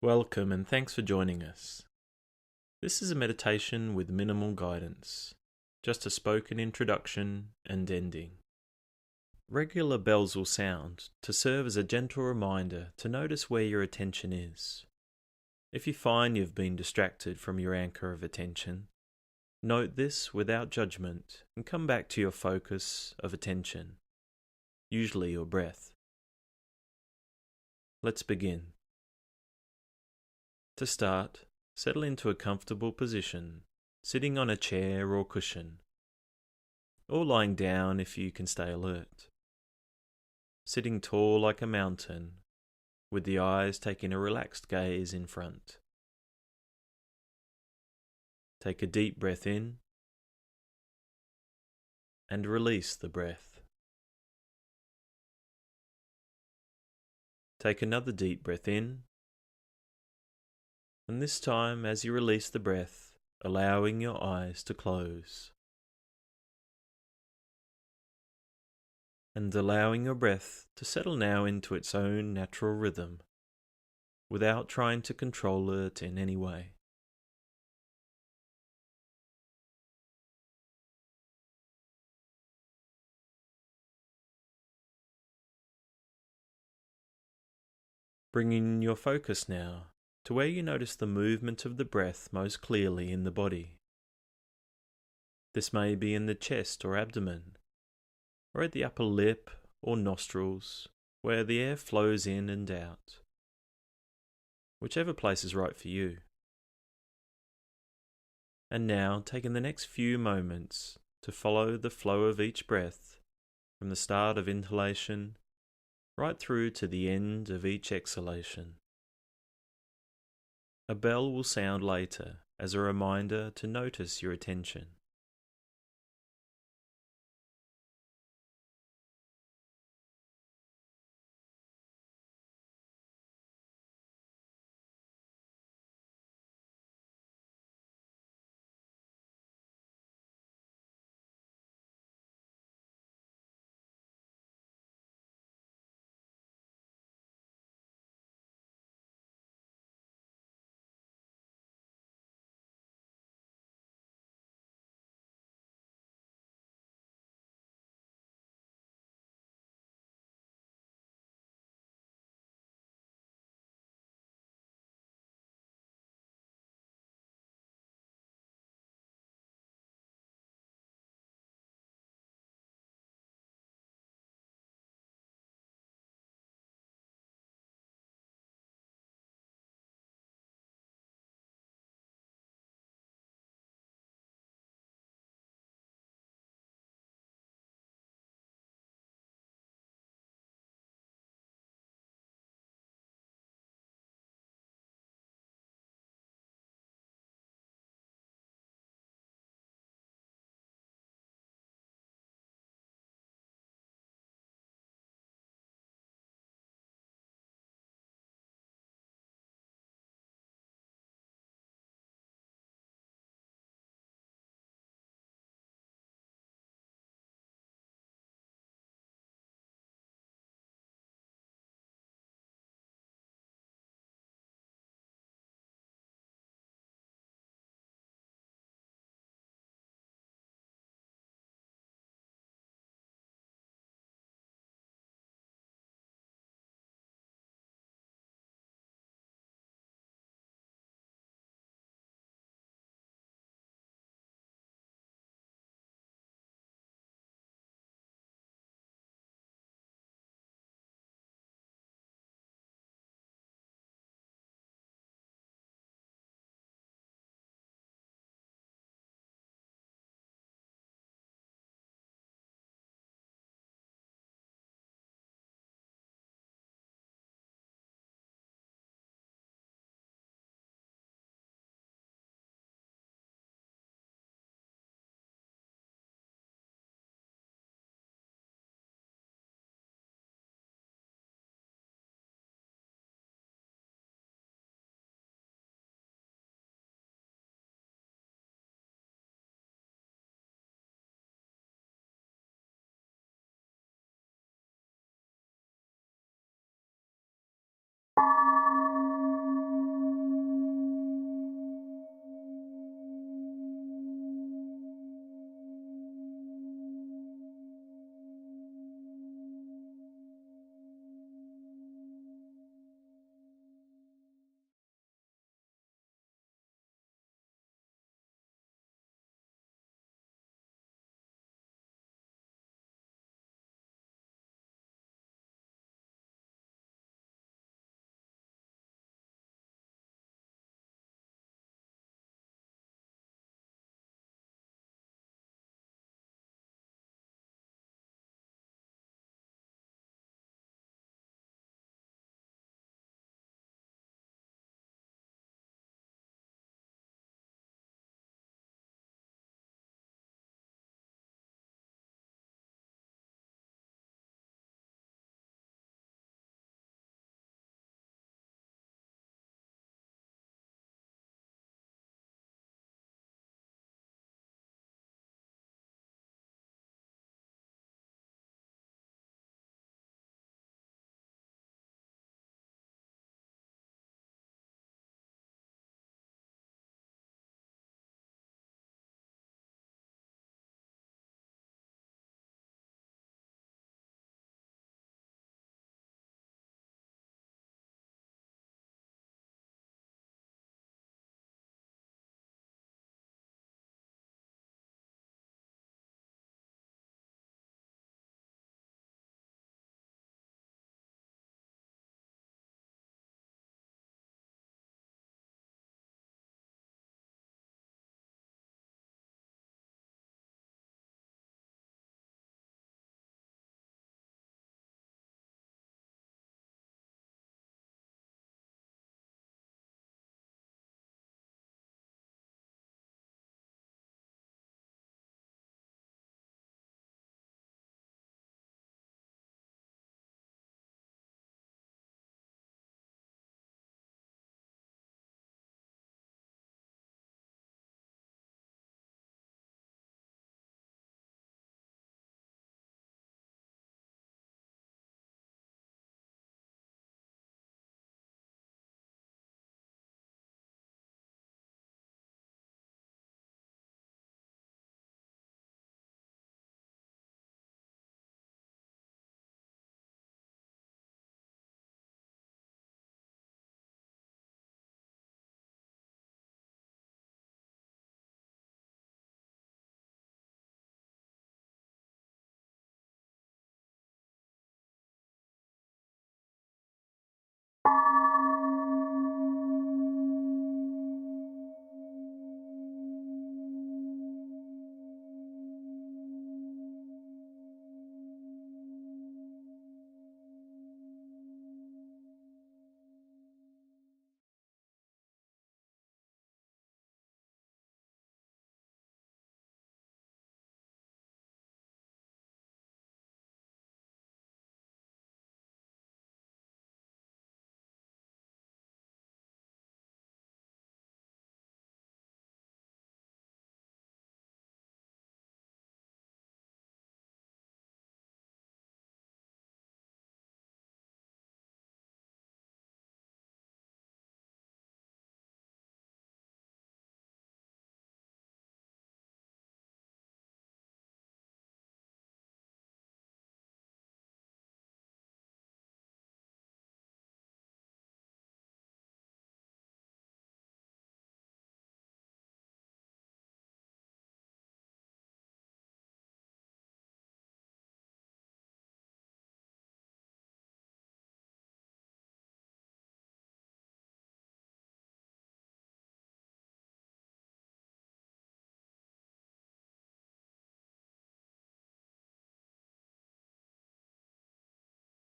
Welcome and thanks for joining us. This is a meditation with minimal guidance, just a spoken introduction and ending. Regular bells will sound to serve as a gentle reminder to notice where your attention is. If you find you've been distracted from your anchor of attention, note this without judgment and come back to your focus of attention, usually your breath. Let's begin. To start, settle into a comfortable position, sitting on a chair or cushion, or lying down if you can stay alert. Sitting tall like a mountain, with the eyes taking a relaxed gaze in front. Take a deep breath in, and release the breath. Take another deep breath in, and this time, as you release the breath, allowing your eyes to close. And allowing your breath to settle now into its own natural rhythm, without trying to control it in any way. Bringing your focus now to where you notice the movement of the breath most clearly in the body. This may be in the chest or abdomen, or at the upper lip or nostrils, where the air flows in and out. Whichever place is right for you. And now, taking the next few moments to follow the flow of each breath from the start of inhalation right through to the end of each exhalation. A bell will sound later as a reminder to notice your attention.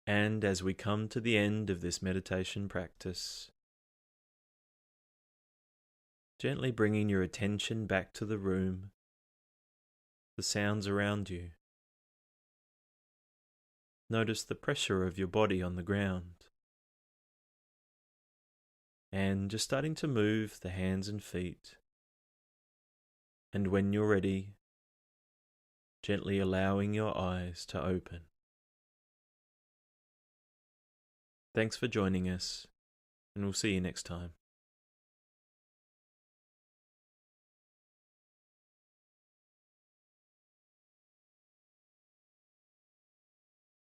And as we come to the end of this meditation practice, gently bringing your attention back to the room, the sounds around you. Notice the pressure of your body on the ground. And just starting to move the hands and feet. And when you're ready, gently allowing your eyes to open. Thanks for joining us, and we'll see you next time.